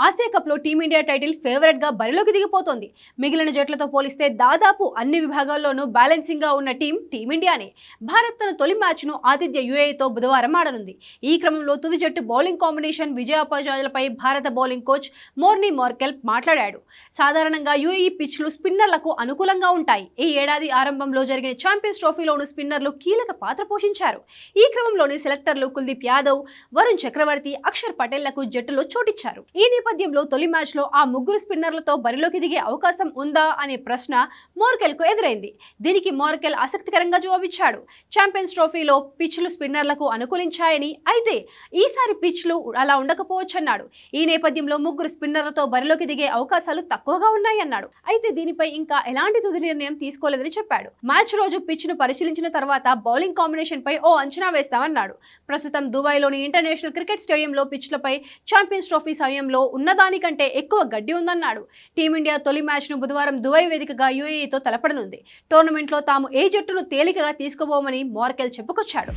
Asia కప్లో team India title ఫేవరెట్గా బరిలోకి దిగిపోతోంది. మిగిలిన జట్లతో పోలిస్తే దాదాపు అన్ని విభాగాల్లోనూ బ్యాలెన్సింగ్గా ఉన్న టీమిండియానే. భారత్ తన తొలి మ్యాచ్ను ఆతిథ్య యుఏఈతో బుధవారం ఆడనుంది. ఈ క్రమంలో తుది జట్టు బౌలింగ్ కాంబినేషన్ విజయాపజయాలపై భారత బౌలింగ్ కోచ్ మోర్నీ మార్కెల్ మాట్లాడాడు. సాధారణంగా యుఏఈ పిచ్లు స్పిన్నర్లకు అనుకూలంగా ఉంటాయి. ఈ ఏడాది ఆరంభంలో జరిగిన ఛాంపియన్స్ ట్రోఫీలోనూ స్పిన్నర్లు కీలక పాత్ర పోషించారు. ఈ క్రమంలోనే సెలెక్టర్లు కుల్దీప్ యాదవ్, వరుణ్ చక్రవర్తి, అక్షర్ పటేళ్లకు జట్టులో చోటిచ్చారు. ఈ నేపథ్యంలో తొలి మ్యాచ్లో ఆ ముగ్గురు స్పిన్నర్లతో బరిలోకి దిగే అవకాశం ఉందా అనే ప్రశ్న మోర్కెల్కు ఎదురైంది. దీనికి మోర్కెల్ ఆసక్తికరంగా జవాబిచ్చాడు. ఛాంపియన్స్ ట్రోఫీలో పిచ్లు స్పిన్నర్లకు అనుకూలించాయని, అయితే ఈసారి పిచ్లు అలా ఉండకపోవచ్చన్నాడు. ఈ నేపథ్యంలో ముగ్గురు స్పిన్నర్లతో బరిలోకి దిగే అవకాశాలు తక్కువగా ఉన్నాయన్నాడు. అయితే దీనిపై ఇంకా ఎలాంటి తుది నిర్ణయం తీసుకోలేదని చెప్పాడు. మ్యాచ్ రోజు పిచ్ను పరిశీలించిన తర్వాత బౌలింగ్ కాంబినేషన్ పై ఓ అంచనా వేస్తామన్నాడు. ప్రస్తుతం దుబాయ్లోని ఇంటర్నేషనల్ క్రికెట్ స్టేడియంలో పిచ్లపై ఛాంపియన్స్ ట్రోఫీ సమయంలో ఉన్నదానికంటే ఎక్కువ గడ్డి ఉందన్నాడు. టీమిండియా తొలి మ్యాచ్ను బుధవారం దుబాయ్ వేదికగా యుఏఈతో తలపడనుంది. టోర్నమెంట్లో తాము ఏ జట్టును తేలికగా తీసుకోబోమని మార్కెల్ చెప్పుకొచ్చాడు.